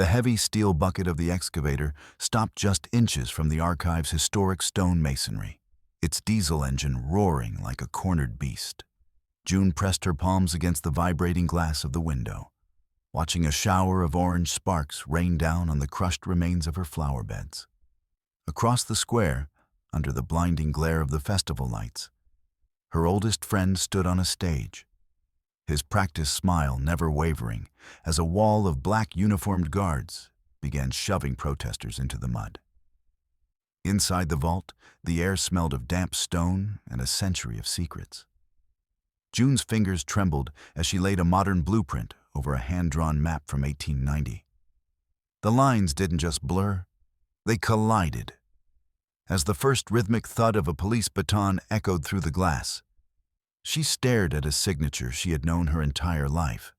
The heavy steel bucket of the excavator stopped just inches from the archive's historic stone masonry, its diesel engine roaring like a cornered beast. June pressed her palms against the vibrating glass of the window, watching a shower of orange sparks rain down on the crushed remains of her flower beds. Across the square, under the blinding glare of the festival lights, her oldest friend stood on a stage, his practiced smile never wavering as a wall of black uniformed guards began shoving protesters into the mud. Inside the vault, the air smelled of damp stone and a century of secrets. June's fingers trembled as she laid a modern blueprint over a hand-drawn map from 1890. The lines didn't just blur, they collided. As the first rhythmic thud of a police baton echoed through the glass, she stared at a signature she had known her entire life.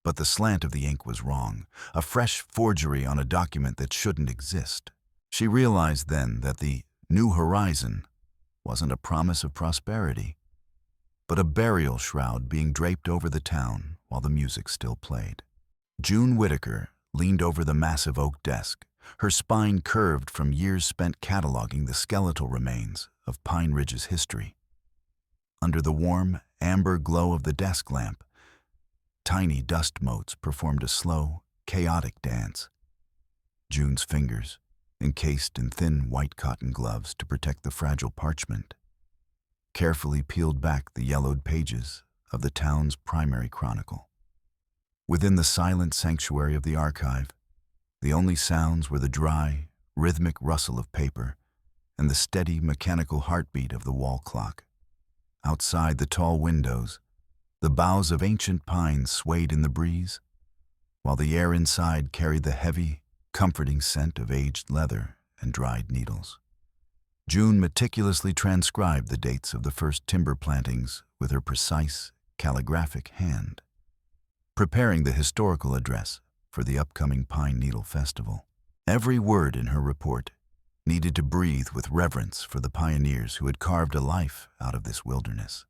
But the slant of the ink was wrong, a fresh forgery on a document that shouldn't exist. She realized then that the New Horizon wasn't a promise of prosperity, but a burial shroud being draped over the town while the music still played. June Whitaker leaned over the massive oak desk, her spine curved from years spent cataloging the skeletal remains of Pine Ridge's history. Under the warm, amber glow of the desk lamp, tiny dust motes performed a slow, chaotic dance. June's fingers, encased in thin white cotton gloves to protect the fragile parchment, carefully peeled back the yellowed pages of the town's primary chronicle. Within the silent sanctuary of the archive, the only sounds were the dry, rhythmic rustle of paper and the steady, mechanical heartbeat of the wall clock. Outside the tall windows, the boughs of ancient pines swayed in the breeze, while the air inside carried the heavy, comforting scent of aged leather and dried needles. June meticulously transcribed the dates of the first timber plantings with her precise, calligraphic hand, preparing the historical address for the upcoming Pine Needle Festival. Every word in her report needed to breathe with reverence for the pioneers who had carved a life out of this wilderness.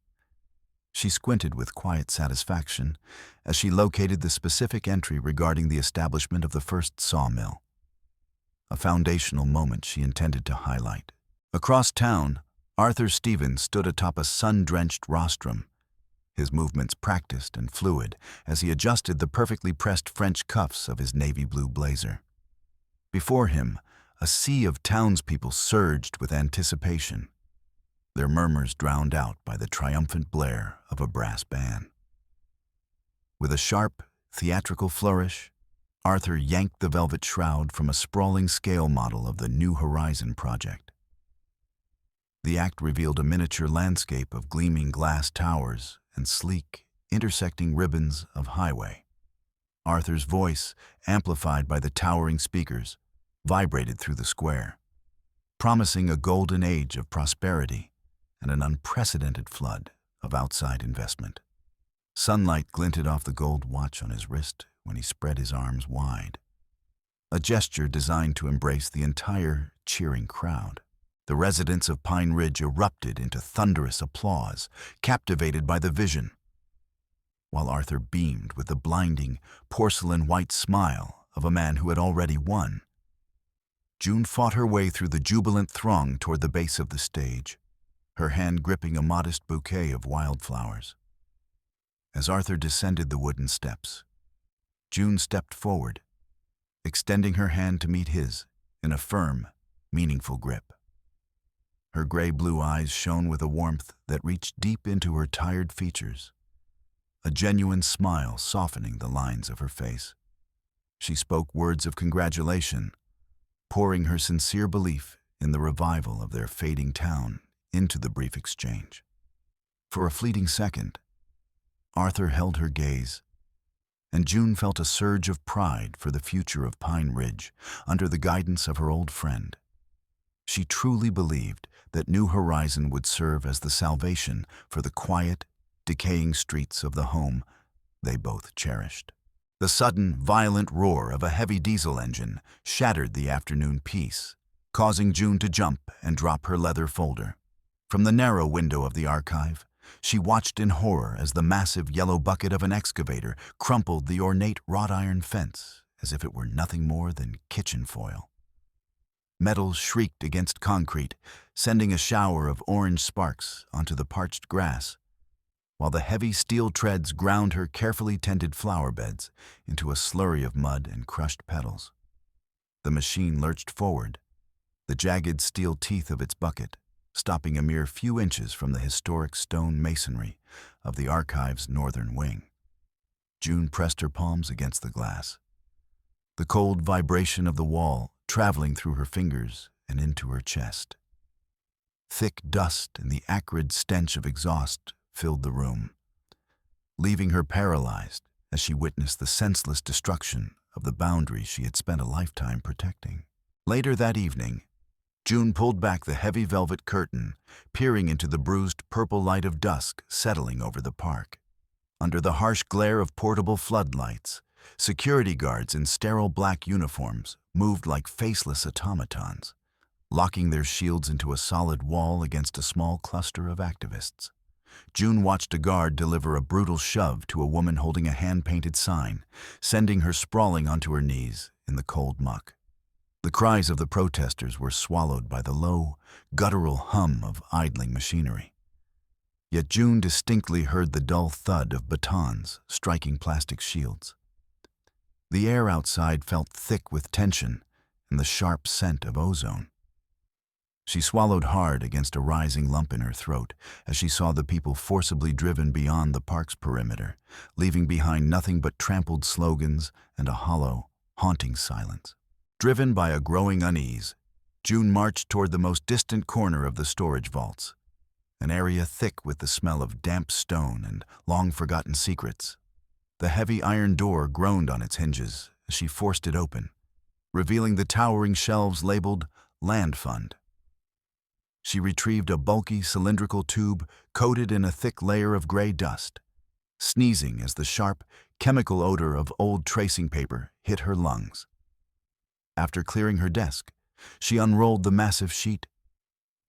She squinted with quiet satisfaction as she located the specific entry regarding the establishment of the first sawmill, a foundational moment she intended to highlight. Across town, Arthur Stevens stood atop a sun-drenched rostrum, his movements practiced and fluid as he adjusted the perfectly pressed French cuffs of his navy blue blazer. Before him, a sea of townspeople surged with anticipation, their murmurs drowned out by the triumphant blare of a brass band. With a sharp, theatrical flourish, Arthur yanked the velvet shroud from a sprawling scale model of the New Horizon project. The act revealed a miniature landscape of gleaming glass towers and sleek, intersecting ribbons of highway. Arthur's voice, amplified by the towering speakers, vibrated through the square, promising a golden age of prosperity and an unprecedented flood of outside investment. Sunlight glinted off the gold watch on his wrist when he spread his arms wide, a gesture designed to embrace the entire cheering crowd. The residents of Pine Ridge erupted into thunderous applause, captivated by the vision, while Arthur beamed with the blinding, porcelain-white smile of a man who had already won. June fought her way through the jubilant throng toward the base of the stage, her hand gripping a modest bouquet of wildflowers. As Arthur descended the wooden steps, June stepped forward, extending her hand to meet his in a firm, meaningful grip. Her gray-blue eyes shone with a warmth that reached deep into her tired features, a genuine smile softening the lines of her face. She spoke words of congratulation, pouring her sincere belief in the revival of their fading town into the brief exchange. For a fleeting second, Arthur held her gaze, and June felt a surge of pride for the future of Pine Ridge under the guidance of her old friend. She truly believed that New Horizon would serve as the salvation for the quiet, decaying streets of the home they both cherished. The sudden, violent roar of a heavy diesel engine shattered the afternoon peace, causing June to jump and drop her leather folder. From the narrow window of the archive, she watched in horror as the massive yellow bucket of an excavator crumpled the ornate wrought iron fence as if it were nothing more than kitchen foil. Metal shrieked against concrete, sending a shower of orange sparks onto the parched grass, while the heavy steel treads ground her carefully tended flower beds into a slurry of mud and crushed petals. The machine lurched forward, the jagged steel teeth of its bucket stopping a mere few inches from the historic stone masonry of the archive's northern wing. June pressed her palms against the glass, the cold vibration of the wall traveling through her fingers and into her chest. Thick dust and the acrid stench of exhaust filled the room, leaving her paralyzed as she witnessed the senseless destruction of the boundaries she had spent a lifetime protecting. Later that evening, June pulled back the heavy velvet curtain, peering into the bruised purple light of dusk settling over the park. Under the harsh glare of portable floodlights, security guards in sterile black uniforms moved like faceless automatons, locking their shields into a solid wall against a small cluster of activists. June watched a guard deliver a brutal shove to a woman holding a hand-painted sign, sending her sprawling onto her knees in the cold muck. The cries of the protesters were swallowed by the low, guttural hum of idling machinery. Yet June distinctly heard the dull thud of batons striking plastic shields. The air outside felt thick with tension and the sharp scent of ozone. She swallowed hard against a rising lump in her throat as she saw the people forcibly driven beyond the park's perimeter, leaving behind nothing but trampled slogans and a hollow, haunting silence. Driven by a growing unease, June marched toward the most distant corner of the storage vaults, an area thick with the smell of damp stone and long-forgotten secrets. The heavy iron door groaned on its hinges as she forced it open, revealing the towering shelves labeled Land Fund. She retrieved a bulky cylindrical tube coated in a thick layer of gray dust, sneezing as the sharp, chemical odor of old tracing paper hit her lungs. After clearing her desk, she unrolled the massive sheet,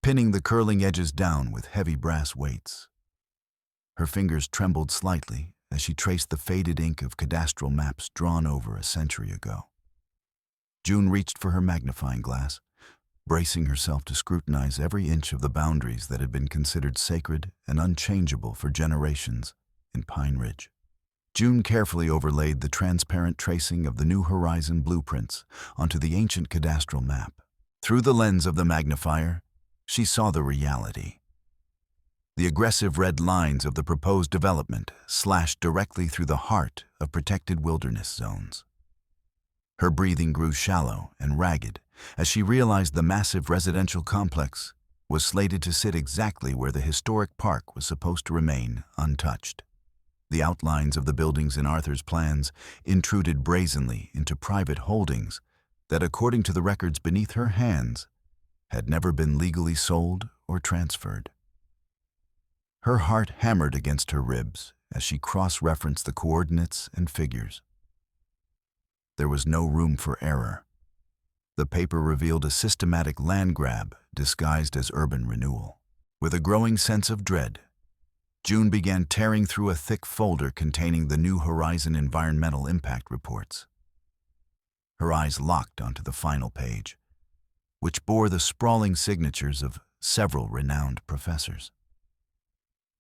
pinning the curling edges down with heavy brass weights. Her fingers trembled slightly as she traced the faded ink of cadastral maps drawn over a century ago. June reached for her magnifying glass, bracing herself to scrutinize every inch of the boundaries that had been considered sacred and unchangeable for generations in Pine Ridge. June carefully overlaid the transparent tracing of the New Horizon blueprints onto the ancient cadastral map. Through the lens of the magnifier, she saw the reality. The aggressive red lines of the proposed development slashed directly through the heart of protected wilderness zones. Her breathing grew shallow and ragged as she realized the massive residential complex was slated to sit exactly where the historic park was supposed to remain untouched. The outlines of the buildings in Arthur's plans intruded brazenly into private holdings that, according to the records beneath her hands, had never been legally sold or transferred. Her heart hammered against her ribs as she cross-referenced the coordinates and figures. There was no room for error. The paper revealed a systematic land grab disguised as urban renewal. With a growing sense of dread, June began tearing through a thick folder containing the New Horizon environmental impact reports. Her eyes locked onto the final page, which bore the sprawling signatures of several renowned professors.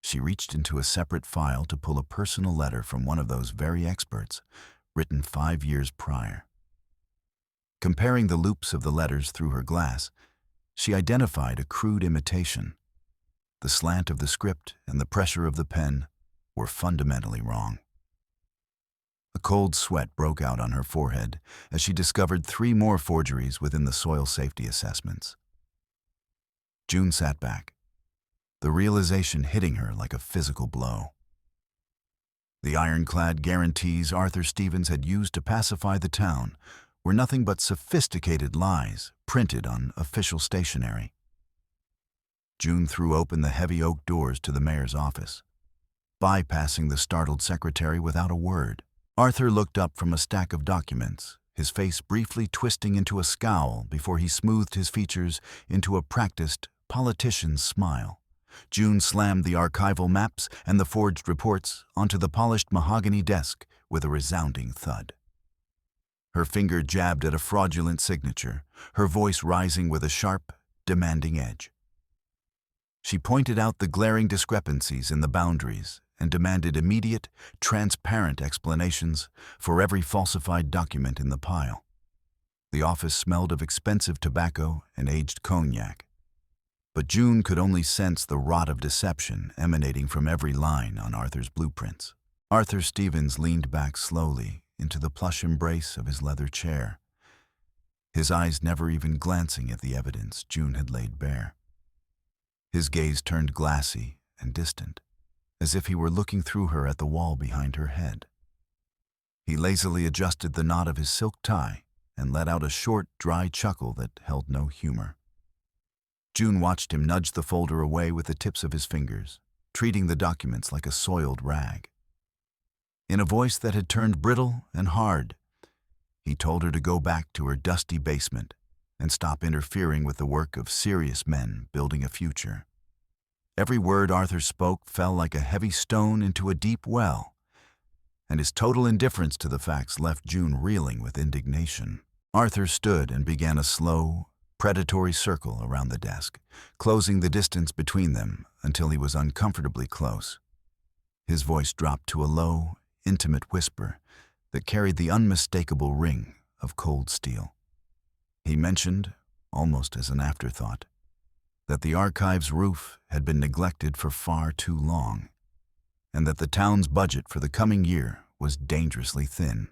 She reached into a separate file to pull a personal letter from one of those very experts, written 5 years prior. Comparing the loops of the letters through her glass, she identified a crude imitation. The slant of the script and the pressure of the pen were fundamentally wrong. A cold sweat broke out on her forehead as she discovered 3 more forgeries within the soil safety assessments. June sat back, the realization hitting her like a physical blow. The ironclad guarantees Arthur Stevens had used to pacify the town were nothing but sophisticated lies printed on official stationery. June threw open the heavy oak doors to the mayor's office, bypassing the startled secretary without a word. Arthur looked up from a stack of documents, his face briefly twisting into a scowl before he smoothed his features into a practiced politician's smile. June slammed the archival maps and the forged reports onto the polished mahogany desk with a resounding thud. Her finger jabbed at a fraudulent signature, her voice rising with a sharp, demanding edge. She pointed out the glaring discrepancies in the boundaries and demanded immediate, transparent explanations for every falsified document in the pile. The office smelled of expensive tobacco and aged cognac, but June could only sense the rot of deception emanating from every line on Arthur's blueprints. Arthur Stevens leaned back slowly into the plush embrace of his leather chair, his eyes never even glancing at the evidence June had laid bare. His gaze turned glassy and distant, as if he were looking through her at the wall behind her head. He lazily adjusted the knot of his silk tie and let out a short, dry chuckle that held no humor. June watched him nudge the folder away with the tips of his fingers, treating the documents like a soiled rag. In a voice that had turned brittle and hard, he told her to go back to her dusty basement and stop interfering with the work of serious men building a future. Every word Arthur spoke fell like a heavy stone into a deep well, and his total indifference to the facts left June reeling with indignation. Arthur stood and began a slow, predatory circle around the desk, closing the distance between them until he was uncomfortably close. His voice dropped to a low, intimate whisper that carried the unmistakable ring of cold steel. He mentioned, almost as an afterthought, that the archive's roof had been neglected for far too long, and that the town's budget for the coming year was dangerously thin.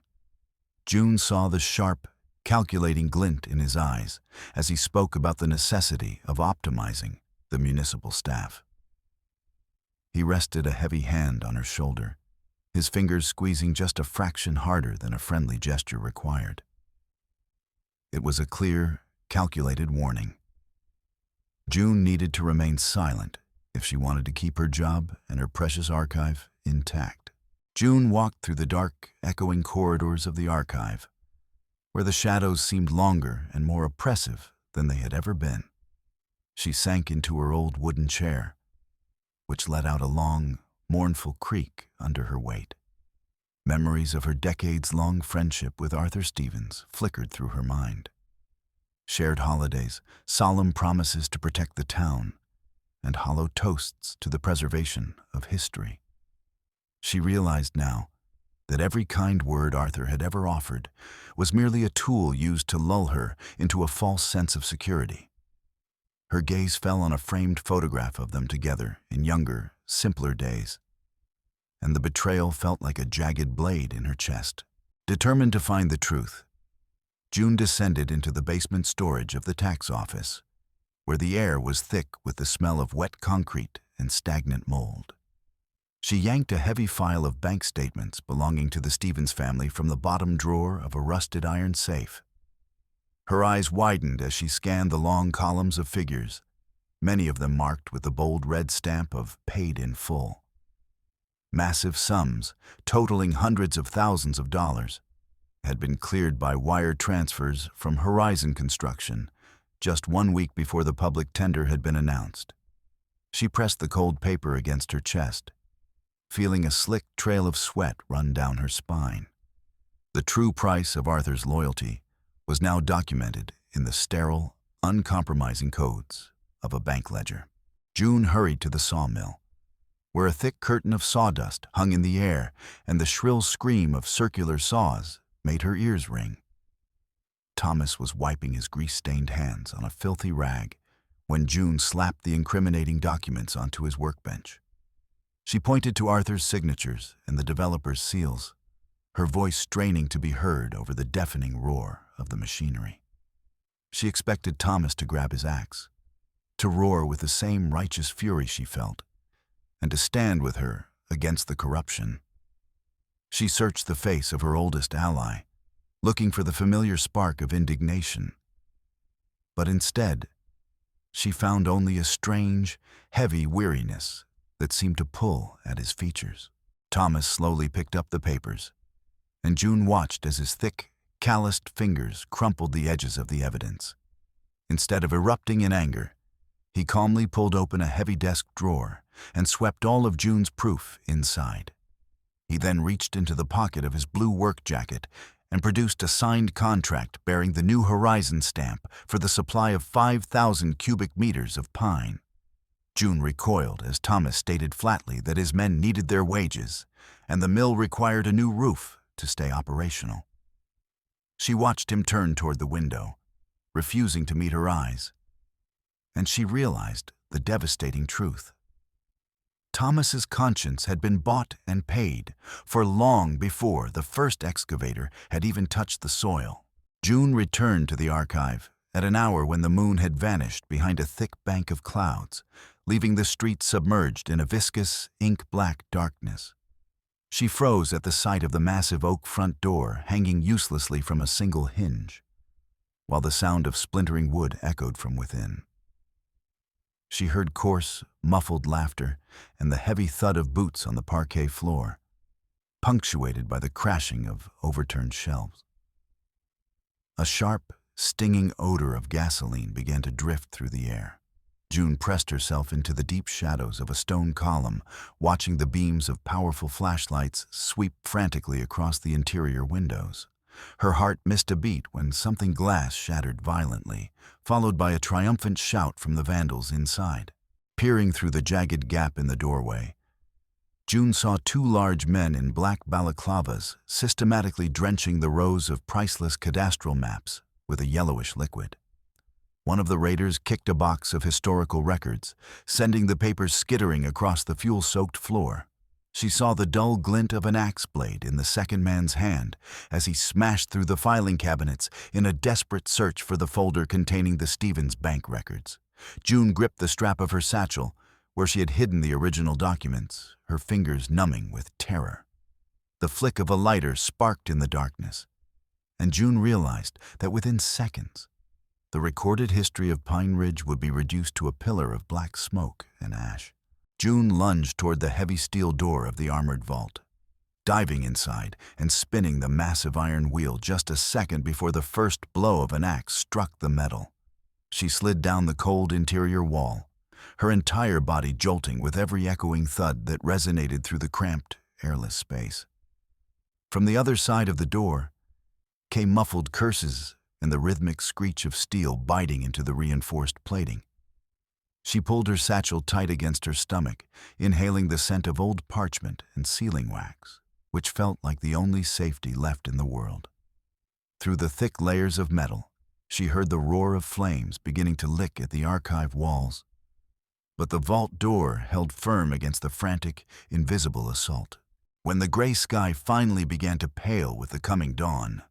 June saw the sharp, calculating glint in his eyes as he spoke about the necessity of optimizing the municipal staff. He rested a heavy hand on her shoulder, his fingers squeezing just a fraction harder than a friendly gesture required. It was a clear, calculated warning. June needed to remain silent if she wanted to keep her job and her precious archive intact. June walked through the dark, echoing corridors of the archive, where the shadows seemed longer and more oppressive than they had ever been. She sank into her old wooden chair, which let out a long, mournful creak under her weight. Memories of her decades-long friendship with Arthur Stevens flickered through her mind. Shared holidays, solemn promises to protect the town, and hollow toasts to the preservation of history. She realized now that every kind word Arthur had ever offered was merely a tool used to lull her into a false sense of security. Her gaze fell on a framed photograph of them together in younger, simpler days, and the betrayal felt like a jagged blade in her chest. Determined to find the truth, June descended into the basement storage of the tax office, where the air was thick with the smell of wet concrete and stagnant mold. She yanked a heavy file of bank statements belonging to the Stevens family from the bottom drawer of a rusted iron safe. Her eyes widened as she scanned the long columns of figures, many of them marked with the bold red stamp of "paid in full." Massive sums, totaling hundreds of thousands of dollars, had been cleared by wire transfers from Horizon Construction just 1 week before the public tender had been announced. She pressed the cold paper against her chest, feeling a slick trail of sweat run down her spine. The true price of Arthur's loyalty was now documented in the sterile, uncompromising codes of a bank ledger. June hurried to the sawmill, where a thick curtain of sawdust hung in the air and the shrill scream of circular saws made her ears ring. Thomas was wiping his grease-stained hands on a filthy rag when June slapped the incriminating documents onto his workbench. She pointed to Arthur's signatures and the developer's seals, her voice straining to be heard over the deafening roar of the machinery. She expected Thomas to grab his axe, to roar with the same righteous fury she felt, and to stand with her against the corruption. She searched the face of her oldest ally, looking for the familiar spark of indignation. But instead, she found only a strange, heavy weariness that seemed to pull at his features. Thomas slowly picked up the papers, and June watched as his thick, calloused fingers crumpled the edges of the evidence. Instead of erupting in anger, he calmly pulled open a heavy desk drawer and swept all of June's proof inside. He then reached into the pocket of his blue work jacket and produced a signed contract bearing the New Horizon stamp for the supply of 5,000 cubic meters of pine. June recoiled as Thomas stated flatly that his men needed their wages, and the mill required a new roof to stay operational. She watched him turn toward the window, refusing to meet her eyes, and she realized the devastating truth. Thomas's conscience had been bought and paid for long before the first excavator had even touched the soil. June returned to the archive at an hour when the moon had vanished behind a thick bank of clouds, leaving the street submerged in a viscous, ink-black darkness. She froze at the sight of the massive oak front door hanging uselessly from a single hinge, while the sound of splintering wood echoed from within. She heard coarse, muffled laughter and the heavy thud of boots on the parquet floor, punctuated by the crashing of overturned shelves. A sharp, stinging odor of gasoline began to drift through the air. June pressed herself into the deep shadows of a stone column, watching the beams of powerful flashlights sweep frantically across the interior windows. Her heart missed a beat when something glass shattered violently, followed by a triumphant shout from the vandals inside. Peering through the jagged gap in the doorway, June saw two large men in black balaclavas systematically drenching the rows of priceless cadastral maps with a yellowish liquid. One of the raiders kicked a box of historical records, sending the papers skittering across the fuel-soaked floor. She saw the dull glint of an axe blade in the second man's hand as he smashed through the filing cabinets in a desperate search for the folder containing the Stevens bank records. June gripped the strap of her satchel, where she had hidden the original documents, her fingers numbing with terror. The flick of a lighter sparked in the darkness, and June realized that within seconds, the recorded history of Pine Ridge would be reduced to a pillar of black smoke and ash. June lunged toward the heavy steel door of the armored vault, diving inside and spinning the massive iron wheel just a second before the first blow of an axe struck the metal. She slid down the cold interior wall, her entire body jolting with every echoing thud that resonated through the cramped, airless space. From the other side of the door came muffled curses and the rhythmic screech of steel biting into the reinforced plating. She pulled her satchel tight against her stomach, inhaling the scent of old parchment and sealing wax, which felt like the only safety left in the world. Through the thick layers of metal, she heard the roar of flames beginning to lick at the archive walls. But the vault door held firm against the frantic, invisible assault. When the gray sky finally began to pale with the coming dawn,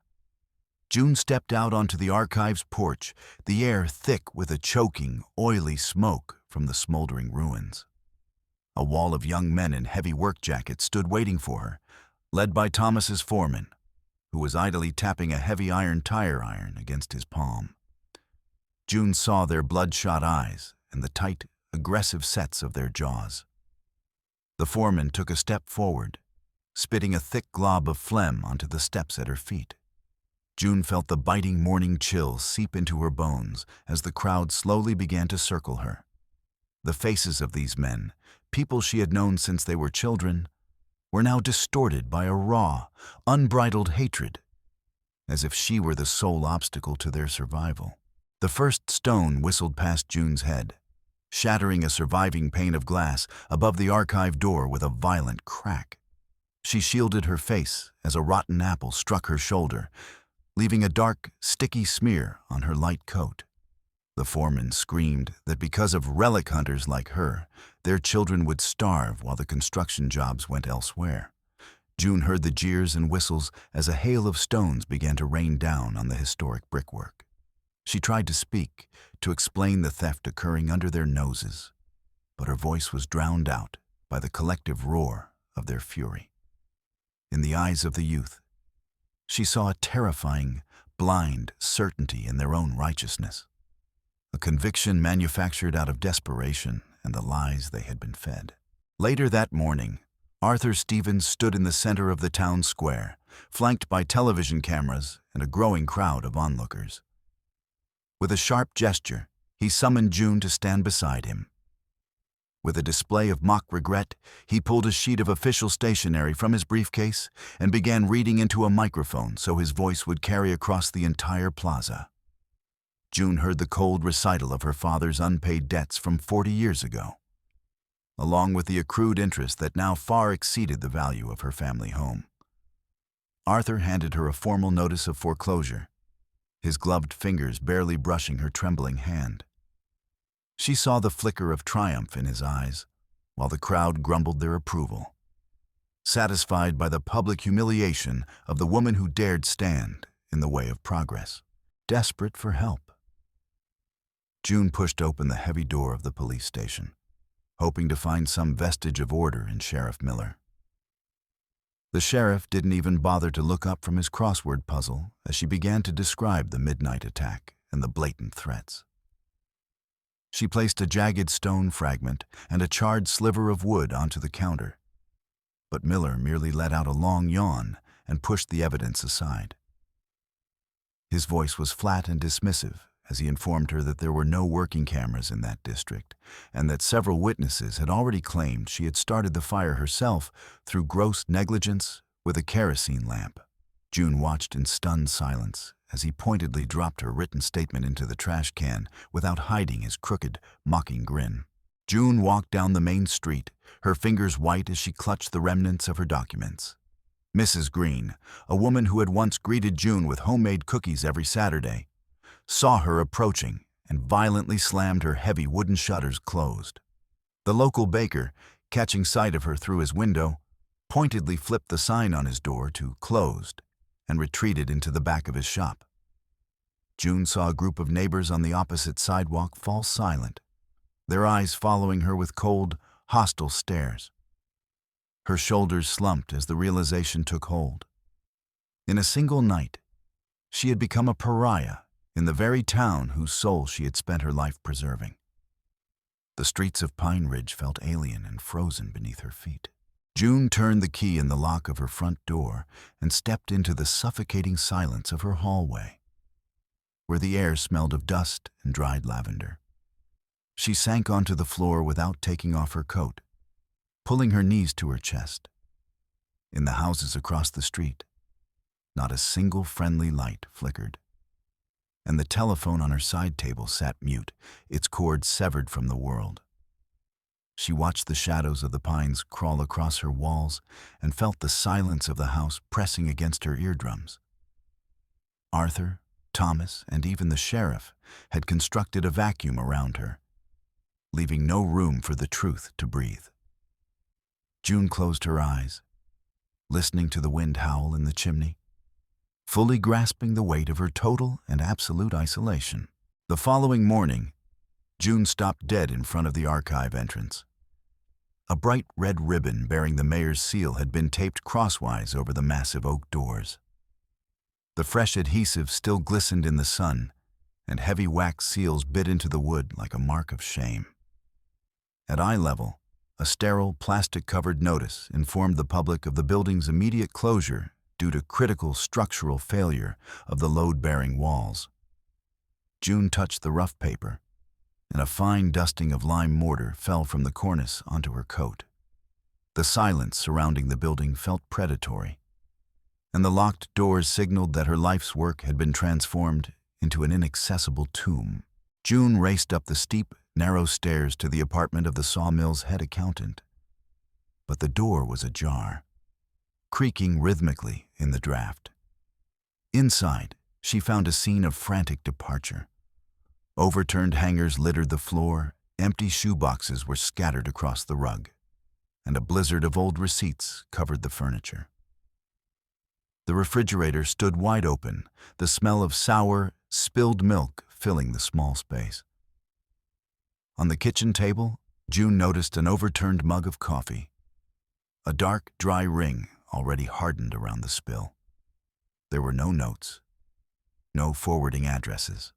June stepped out onto the archive's porch, the air thick with a choking, oily smoke from the smoldering ruins. A wall of young men in heavy work jackets stood waiting for her, led by Thomas's foreman, who was idly tapping a heavy iron tire iron against his palm. June saw their bloodshot eyes and the tight, aggressive sets of their jaws. The foreman took a step forward, spitting a thick glob of phlegm onto the steps at her feet. June felt the biting morning chill seep into her bones as the crowd slowly began to circle her. The faces of these men, people she had known since they were children, were now distorted by a raw, unbridled hatred, as if she were the sole obstacle to their survival. The first stone whistled past June's head, shattering a surviving pane of glass above the archive door with a violent crack. She shielded her face as a rotten apple struck her shoulder, leaving a dark, sticky smear on her light coat. The foreman screamed that because of relic hunters like her, their children would starve while the construction jobs went elsewhere. June heard the jeers and whistles as a hail of stones began to rain down on the historic brickwork. She tried to speak, to explain the theft occurring under their noses, but her voice was drowned out by the collective roar of their fury. In the eyes of the youth, she saw a terrifying, blind certainty in their own righteousness, a conviction manufactured out of desperation and the lies they had been fed. Later that morning, Arthur Stevens stood in the center of the town square, flanked by television cameras and a growing crowd of onlookers. With a sharp gesture, he summoned June to stand beside him. With a display of mock regret, he pulled a sheet of official stationery from his briefcase and began reading into a microphone so his voice would carry across the entire plaza. June heard the cold recital of her father's unpaid debts from 40 years ago, along with the accrued interest that now far exceeded the value of her family home. Arthur handed her a formal notice of foreclosure, his gloved fingers barely brushing her trembling hand. She saw the flicker of triumph in his eyes, while the crowd grumbled their approval, satisfied by the public humiliation of the woman who dared stand in the way of progress, desperate for help. June pushed open the heavy door of the police station, hoping to find some vestige of order in Sheriff Miller. The sheriff didn't even bother to look up from his crossword puzzle as she began to describe the midnight attack and the blatant threats. She placed a jagged stone fragment and a charred sliver of wood onto the counter, but Miller merely let out a long yawn and pushed the evidence aside. His voice was flat and dismissive as he informed her that there were no working cameras in that district and that several witnesses had already claimed she had started the fire herself through gross negligence with a kerosene lamp. June watched in stunned silence as he pointedly dropped her written statement into the trash can without hiding his crooked, mocking grin. June walked down the main street, her fingers white as she clutched the remnants of her documents. Mrs. Green, a woman who had once greeted June with homemade cookies every Saturday, saw her approaching and violently slammed her heavy wooden shutters closed. The local baker, catching sight of her through his window, pointedly flipped the sign on his door to "closed" and retreated into the back of his shop. June saw a group of neighbors on the opposite sidewalk fall silent, their eyes following her with cold, hostile stares. Her shoulders slumped as the realization took hold. In a single night, she had become a pariah in the very town whose soul she had spent her life preserving. The streets of Pine Ridge felt alien and frozen beneath her feet. June turned the key in the lock of her front door and stepped into the suffocating silence of her hallway, where the air smelled of dust and dried lavender. She sank onto the floor without taking off her coat, pulling her knees to her chest. In the houses across the street, not a single friendly light flickered, and the telephone on her side table sat mute, its cord severed from the world. She watched the shadows of the pines crawl across her walls and felt the silence of the house pressing against her eardrums. Arthur, Thomas, and even the sheriff had constructed a vacuum around her, leaving no room for the truth to breathe. June closed her eyes, listening to the wind howl in the chimney, fully grasping the weight of her total and absolute isolation. The following morning, June stopped dead in front of the archive entrance. A bright red ribbon bearing the mayor's seal had been taped crosswise over the massive oak doors. The fresh adhesive still glistened in the sun, and heavy wax seals bit into the wood like a mark of shame. At eye level, a sterile, plastic-covered notice informed the public of the building's immediate closure due to critical structural failure of the load-bearing walls. June touched the rough paper, and a fine dusting of lime mortar fell from the cornice onto her coat. The silence surrounding the building felt predatory, and the locked doors signaled that her life's work had been transformed into an inaccessible tomb. June raced up the steep, narrow stairs to the apartment of the sawmill's head accountant. But the door was ajar, creaking rhythmically in the draft. Inside, she found a scene of frantic departure. Overturned hangers littered the floor, empty shoeboxes were scattered across the rug, and a blizzard of old receipts covered the furniture. The refrigerator stood wide open, the smell of sour, spilled milk filling the small space. On the kitchen table, June noticed an overturned mug of coffee, a dark, dry ring already hardened around the spill. There were no notes, no forwarding addresses.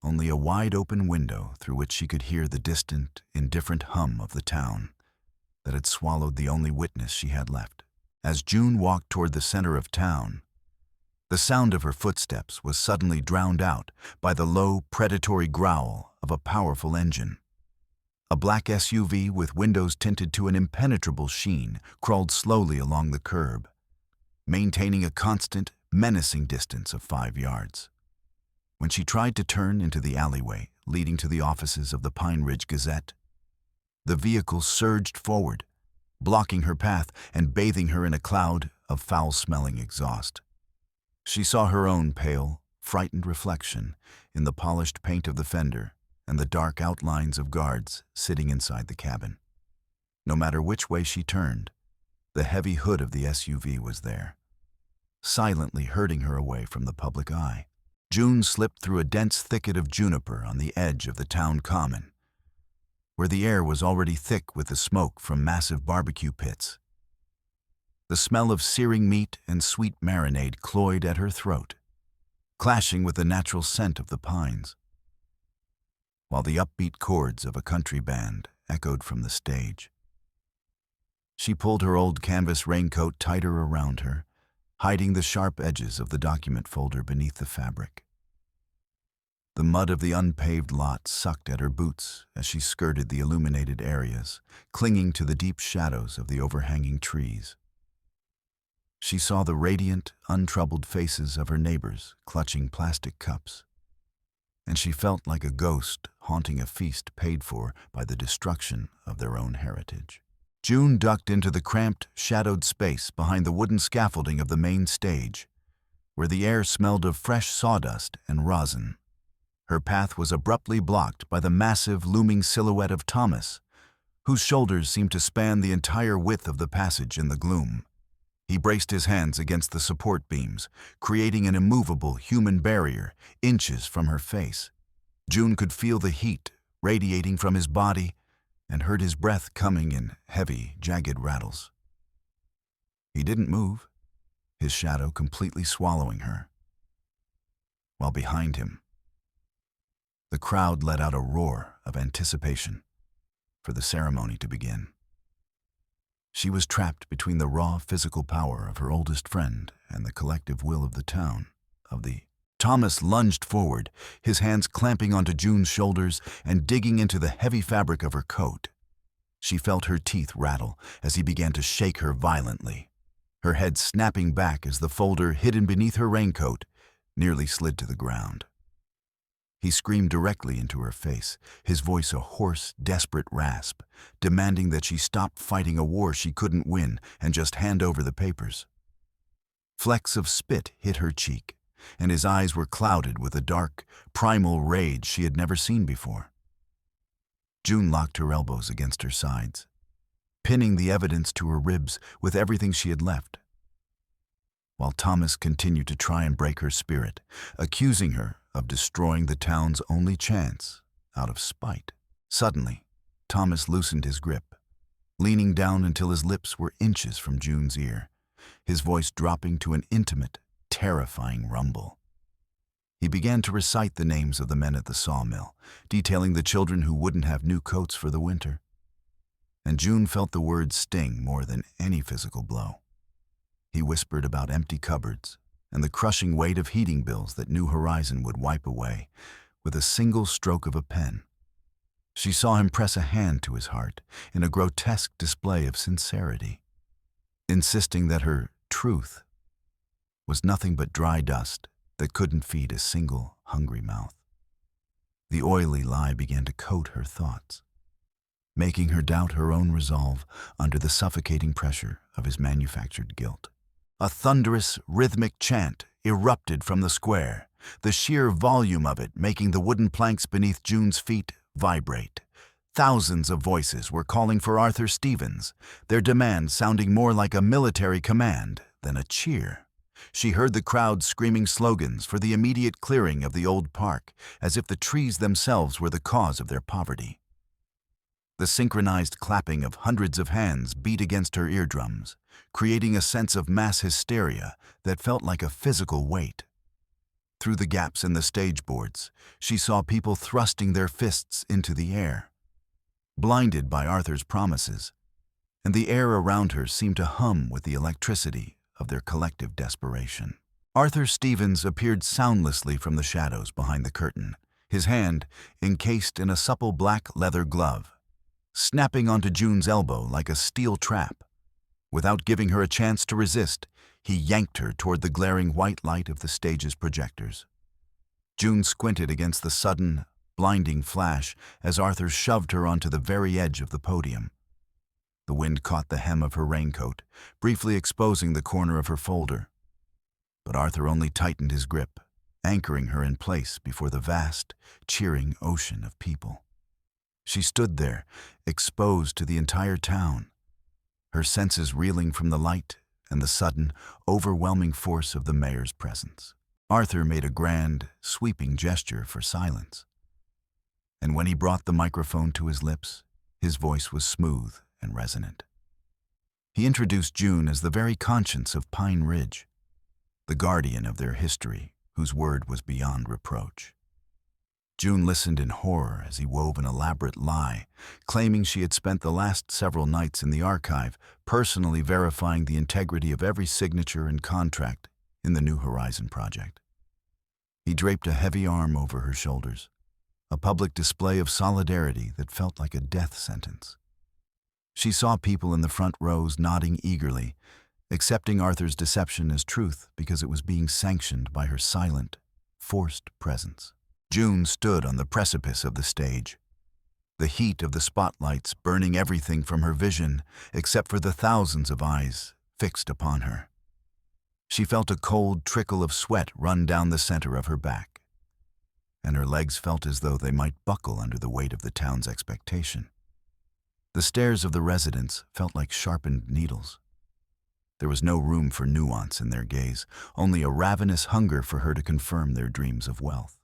Only a wide-open window through which she could hear the distant, indifferent hum of the town that had swallowed the only witness she had left. As June walked toward the center of town, the sound of her footsteps was suddenly drowned out by the low, predatory growl of a powerful engine. A black SUV with windows tinted to an impenetrable sheen crawled slowly along the curb, maintaining a constant, menacing distance of 5 yards. When she tried to turn into the alleyway leading to the offices of the Pine Ridge Gazette, the vehicle surged forward, blocking her path and bathing her in a cloud of foul-smelling exhaust. She saw her own pale, frightened reflection in the polished paint of the fender and the dark outlines of guards sitting inside the cabin. No matter which way she turned, the heavy hood of the SUV was there, silently herding her away from the public eye. June slipped through a dense thicket of juniper on the edge of the town common, where the air was already thick with the smoke from massive barbecue pits. The smell of searing meat and sweet marinade cloyed at her throat, clashing with the natural scent of the pines, while the upbeat chords of a country band echoed from the stage. She pulled her old canvas raincoat tighter around her, hiding the sharp edges of the document folder beneath the fabric. The mud of the unpaved lot sucked at her boots as she skirted the illuminated areas, clinging to the deep shadows of the overhanging trees. She saw the radiant, untroubled faces of her neighbors clutching plastic cups, and she felt like a ghost haunting a feast paid for by the destruction of their own heritage. June ducked into the cramped, shadowed space behind the wooden scaffolding of the main stage, where the air smelled of fresh sawdust and rosin. Her path was abruptly blocked by the massive, looming silhouette of Thomas, whose shoulders seemed to span the entire width of the passage in the gloom. He braced his hands against the support beams, creating an immovable human barrier inches from her face. June could feel the heat radiating from his body and heard his breath coming in heavy, jagged rattles. He didn't move, his shadow completely swallowing her. While behind him, the crowd let out a roar of anticipation for the ceremony to begin. She was trapped between the raw physical power of her oldest friend and the collective will of the town, Thomas lunged forward, his hands clamping onto June's shoulders and digging into the heavy fabric of her coat. She felt her teeth rattle as he began to shake her violently, her head snapping back as the folder hidden beneath her raincoat nearly slid to the ground. He screamed directly into her face, his voice a hoarse, desperate rasp, demanding that she stop fighting a war she couldn't win and just hand over the papers. Flecks of spit hit her cheek, and his eyes were clouded with a dark, primal rage she had never seen before. June locked her elbows against her sides, pinning the evidence to her ribs with everything she had left, while Thomas continued to try and break her spirit, accusing her of destroying the town's only chance out of spite. Suddenly, Thomas loosened his grip, leaning down until his lips were inches from June's ear, his voice dropping to an intimate, terrifying rumble. He began to recite the names of the men at the sawmill, detailing the children who wouldn't have new coats for the winter. And June felt the words sting more than any physical blow. He whispered about empty cupboards and the crushing weight of heating bills that New Horizon would wipe away with a single stroke of a pen. She saw him press a hand to his heart in a grotesque display of sincerity, insisting that her truth was nothing but dry dust that couldn't feed a single hungry mouth. The oily lie began to coat her thoughts, making her doubt her own resolve under the suffocating pressure of his manufactured guilt. A thunderous, rhythmic chant erupted from the square, the sheer volume of it making the wooden planks beneath June's feet vibrate. Thousands of voices were calling for Arthur Stevens, their demand sounding more like a military command than a cheer. She heard the crowd screaming slogans for the immediate clearing of the old park, as if the trees themselves were the cause of their poverty. The synchronized clapping of hundreds of hands beat against her eardrums, creating a sense of mass hysteria that felt like a physical weight. Through the gaps in the stage boards, she saw people thrusting their fists into the air, blinded by Arthur's promises, and the air around her seemed to hum with the electricity of their collective desperation. Arthur Stevens appeared soundlessly from the shadows behind the curtain, his hand encased in a supple black leather glove. snapping onto June's elbow like a steel trap. Without giving her a chance to resist, he yanked her toward the glaring white light of the stage's projectors. June squinted against the sudden, blinding flash as Arthur shoved her onto the very edge of the podium. The wind caught the hem of her raincoat, briefly exposing the corner of her folder. But Arthur only tightened his grip, anchoring her in place before the vast, cheering ocean of people. She stood there, exposed to the entire town, her senses reeling from the light and the sudden, overwhelming force of the mayor's presence. Arthur made a grand, sweeping gesture for silence. And when he brought the microphone to his lips, his voice was smooth and resonant. He introduced June as the very conscience of Pine Ridge, the guardian of their history, whose word was beyond reproach. June listened in horror as he wove an elaborate lie, claiming she had spent the last several nights in the archive, personally verifying the integrity of every signature and contract in the New Horizon project. He draped a heavy arm over her shoulders, a public display of solidarity that felt like a death sentence. She saw people in the front rows nodding eagerly, accepting Arthur's deception as truth because it was being sanctioned by her silent, forced presence. June stood on the precipice of the stage, the heat of the spotlights burning everything from her vision except for the thousands of eyes fixed upon her. She felt a cold trickle of sweat run down the center of her back, and her legs felt as though they might buckle under the weight of the town's expectation. The stares of the residents felt like sharpened needles. There was no room for nuance in their gaze, only a ravenous hunger for her to confirm their dreams of wealth.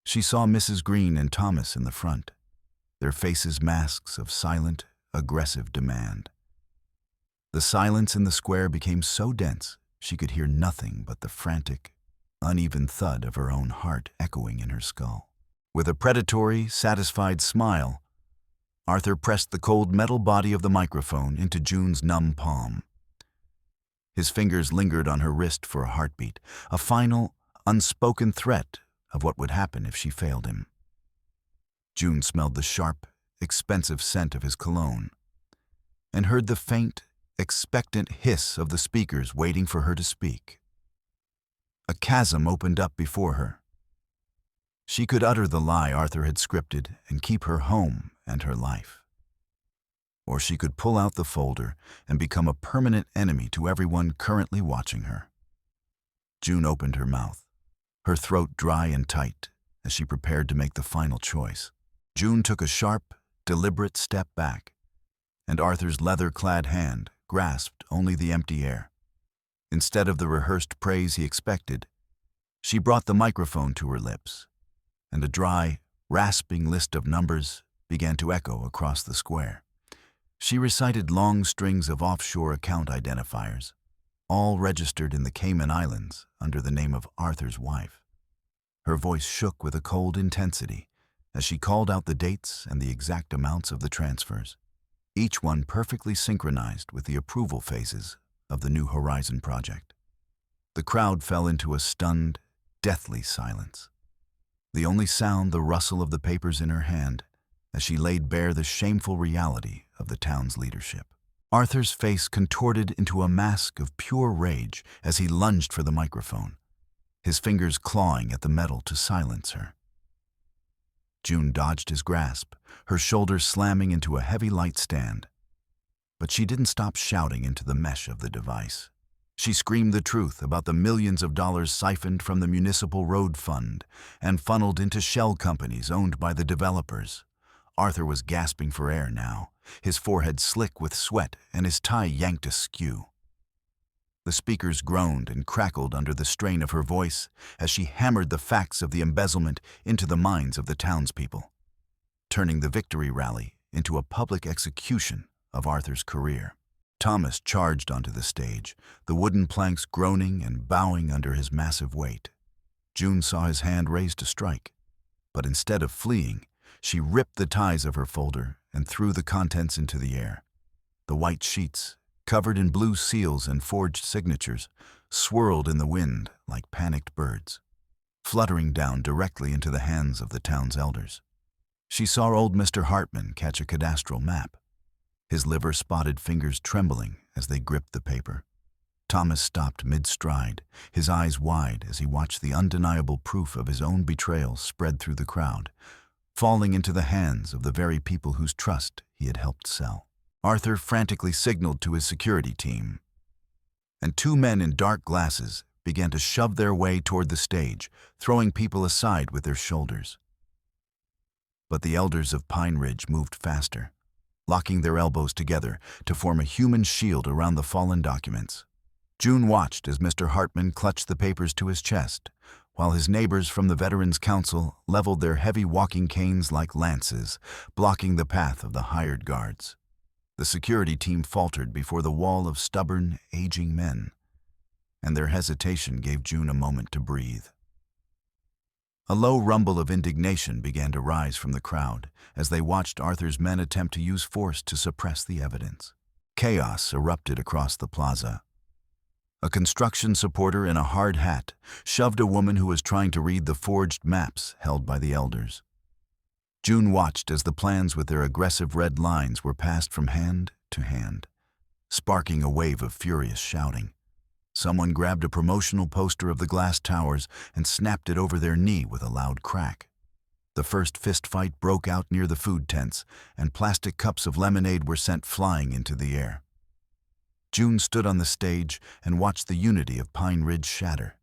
She saw Mrs. Green and Thomas in the front, their faces masks of silent, aggressive demand. The silence in the square became so dense she could hear nothing but the frantic, uneven thud of her own heart echoing in her skull. With a predatory, satisfied smile, Arthur pressed the cold metal body of the microphone into June's numb palm. His fingers lingered on her wrist for a heartbeat, a final, unspoken threat of what would happen if she failed him. June smelled the sharp, expensive scent of his cologne and heard the faint, expectant hiss of the speakers waiting for her to speak. A chasm opened up before her. She could utter the lie Arthur had scripted and keep her home and her life. Or she could pull out the folder and become a permanent enemy to everyone currently watching her. June opened her mouth, her throat dry and tight as she prepared to make the final choice. June took a sharp, deliberate step back, and Arthur's leather-clad hand grasped only the empty air. Instead of the rehearsed praise he expected, she brought the microphone to her lips, and a dry, rasping list of numbers began to echo across the square. She recited long strings of offshore account identifiers, all registered in the Cayman Islands under the name of Arthur's wife. Her voice shook with a cold intensity as she called out the dates and the exact amounts of the transfers, each one perfectly synchronized with the approval phases of the New Horizon project. The crowd fell into a stunned, deathly silence. The only sound the rustle of the papers in her hand as she laid bare the shameful reality of the town's leadership. Arthur's face contorted into a mask of pure rage as he lunged for the microphone, his fingers clawing at the metal to silence her. June dodged his grasp, her shoulders slamming into a heavy light stand. But she didn't stop shouting into the mesh of the device. She screamed the truth about the millions of dollars siphoned from the municipal road fund and funneled into shell companies owned by the developers. Arthur was gasping for air now, his forehead slick with sweat and his tie yanked askew. The speakers groaned and crackled under the strain of her voice as she hammered the facts of the embezzlement into the minds of the townspeople, turning the victory rally into a public execution of Arthur's career. Thomas charged onto the stage, the wooden planks groaning and bowing under his massive weight. June saw his hand raised to strike, but instead of fleeing, she ripped the ties of her folder and threw the contents into the air. The white sheets, covered in blue seals and forged signatures, swirled in the wind like panicked birds, fluttering down directly into the hands of the town's elders. She saw old Mr. Hartman catch a cadastral map, his liver-spotted fingers trembling as they gripped the paper. Thomas stopped mid-stride, his eyes wide as he watched the undeniable proof of his own betrayal spread through the crowd, falling into the hands of the very people whose trust he had helped sell. Arthur frantically signaled to his security team, and two men in dark glasses began to shove their way toward the stage, throwing people aside with their shoulders. But the elders of Pine Ridge moved faster, locking their elbows together to form a human shield around the fallen documents. June watched as Mr. Hartman clutched the papers to his chest, while his neighbors from the Veterans Council leveled their heavy walking canes like lances, blocking the path of the hired guards. The security team faltered before the wall of stubborn, aging men, and their hesitation gave June a moment to breathe. A low rumble of indignation began to rise from the crowd as they watched Arthur's men attempt to use force to suppress the evidence. Chaos erupted across the plaza. A construction supporter in a hard hat shoved a woman who was trying to read the forged maps held by the elders. June watched as the plans with their aggressive red lines were passed from hand to hand, sparking a wave of furious shouting. Someone grabbed a promotional poster of the glass towers and snapped it over their knee with a loud crack. The first fist fight broke out near the food tents, and plastic cups of lemonade were sent flying into the air. June stood on the stage and watched the unity of Pine Ridge shatter.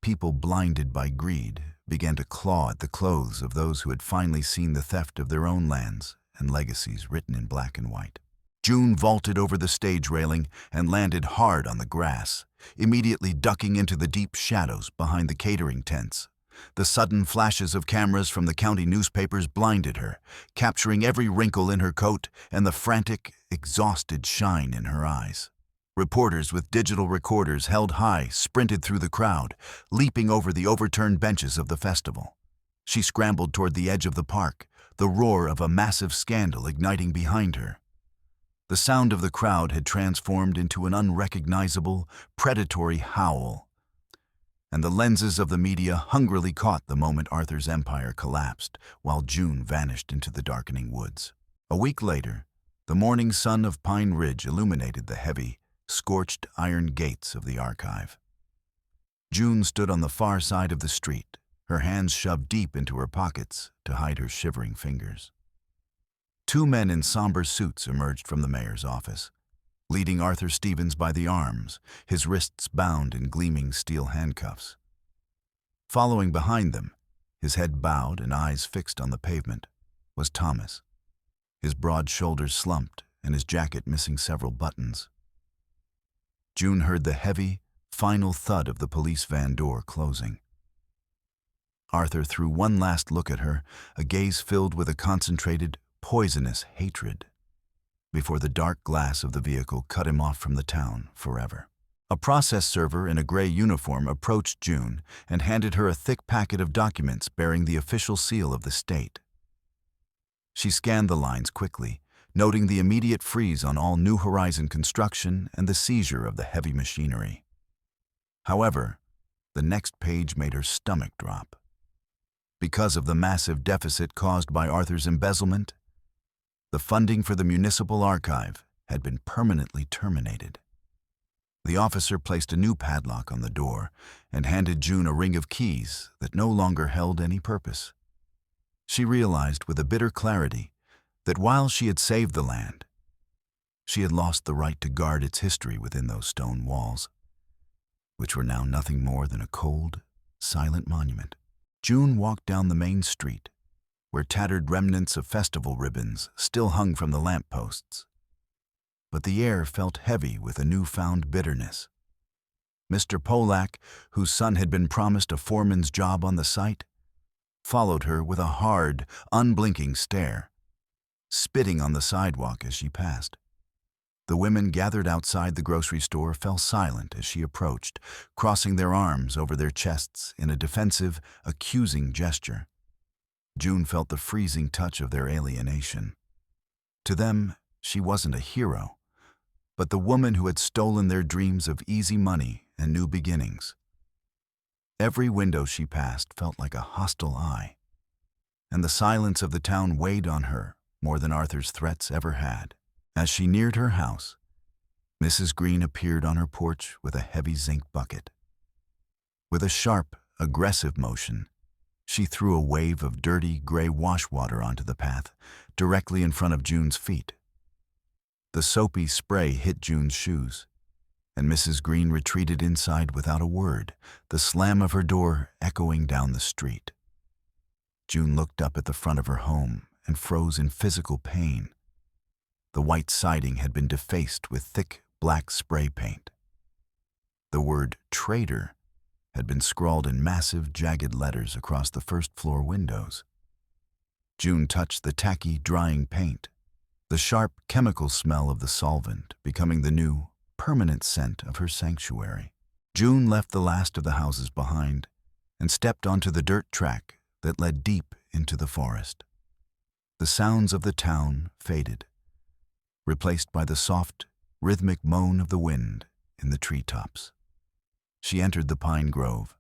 People blinded by greed began to claw at the clothes of those who had finally seen the theft of their own lands and legacies written in black and white. June vaulted over the stage railing and landed hard on the grass, immediately ducking into the deep shadows behind the catering tents. The sudden flashes of cameras from the county newspapers blinded her, capturing every wrinkle in her coat and the frantic, exhausted shine in her eyes. Reporters with digital recorders held high sprinted through the crowd, leaping over the overturned benches of the festival. She scrambled toward the edge of the park, the roar of a massive scandal igniting behind her. The sound of the crowd had transformed into an unrecognizable, predatory howl, and the lenses of the media hungrily caught the moment Arthur's empire collapsed, while June vanished into the darkening woods. A week later, the morning sun of Pine Ridge illuminated the heavy, scorched iron gates of the archive. June stood on the far side of the street, her hands shoved deep into her pockets to hide her shivering fingers. Two men in somber suits emerged from the mayor's office, leading Arthur Stevens by the arms, his wrists bound in gleaming steel handcuffs. Following behind them, his head bowed and eyes fixed on the pavement, was Thomas, his broad shoulders slumped and his jacket missing several buttons. June heard the heavy, final thud of the police van door closing. Arthur threw one last look at her, a gaze filled with a concentrated, poisonous hatred, before the dark glass of the vehicle cut him off from the town forever. A process server in a gray uniform approached June and handed her a thick packet of documents bearing the official seal of the state. She scanned the lines quickly, noting the immediate freeze on all New Horizon construction and the seizure of the heavy machinery. However, the next page made her stomach drop. Because of the massive deficit caused by Arthur's embezzlement, the funding for the municipal archive had been permanently terminated. The officer placed a new padlock on the door and handed June a ring of keys that no longer held any purpose. She realized with a bitter clarity that while she had saved the land, she had lost the right to guard its history within those stone walls, which were now nothing more than a cold, silent monument. June walked down the main street, where tattered remnants of festival ribbons still hung from the lampposts. But the air felt heavy with a newfound bitterness. Mr. Polak, whose son had been promised a foreman's job on the site, followed her with a hard, unblinking stare, spitting on the sidewalk as she passed. The women gathered outside the grocery store fell silent as she approached, crossing their arms over their chests in a defensive, accusing gesture. June felt the freezing touch of their alienation. To them, she wasn't a hero, but the woman who had stolen their dreams of easy money and new beginnings. Every window she passed felt like a hostile eye. and the silence of the town weighed on her more than Arthur's threats ever had. As she neared her house, Mrs. Green appeared on her porch with a heavy zinc bucket. With a sharp, aggressive motion, she threw a wave of dirty, gray wash water onto the path, directly in front of June's feet. The soapy spray hit June's shoes, and Mrs. Green retreated inside without a word, the slam of her door echoing down the street. June looked up at the front of her home and froze in physical pain. The white siding had been defaced with thick, black spray paint. The word traitor had been scrawled in massive, jagged letters across the first-floor windows. June touched the tacky, drying paint, the sharp chemical smell of the solvent becoming the new, permanent scent of her sanctuary. June left the last of the houses behind and stepped onto the dirt track that led deep into the forest. The sounds of the town faded, replaced by the soft, rhythmic moan of the wind in the treetops. She entered the pine grove,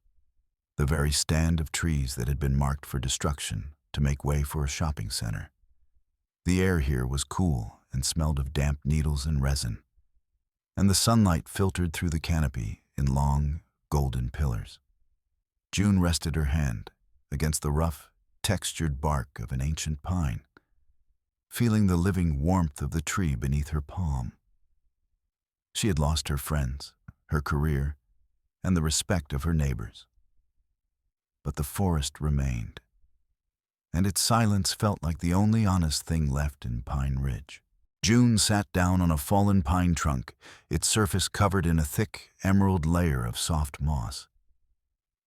the very stand of trees that had been marked for destruction to make way for a shopping center. The air here was cool and smelled of damp needles and resin, and the sunlight filtered through the canopy in long, golden pillars. June rested her hand against the rough, textured bark of an ancient pine, feeling the living warmth of the tree beneath her palm. She had lost her friends, her career, and the respect of her neighbors. But the forest remained, and its silence felt like the only honest thing left in Pine Ridge. June sat down on a fallen pine trunk, its surface covered in a thick, emerald layer of soft moss.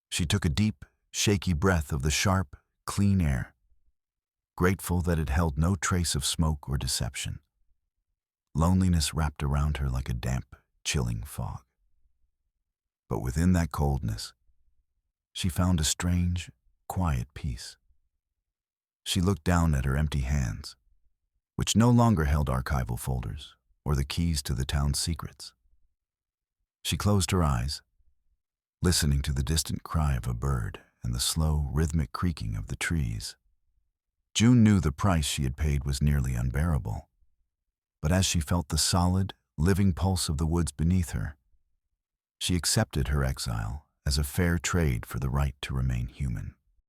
She took a deep, shaky breath of the sharp, clean air, grateful that it held no trace of smoke or deception. Loneliness wrapped around her like a damp, chilling fog. But within that coldness, she found a strange, quiet peace. She looked down at her empty hands, which no longer held archival folders or the keys to the town's secrets. She closed her eyes, listening to the distant cry of a bird and the slow, rhythmic creaking of the trees. June knew the price she had paid was nearly unbearable, but as she felt the solid, living pulse of the woods beneath her, she accepted her exile as a fair trade for the right to remain human.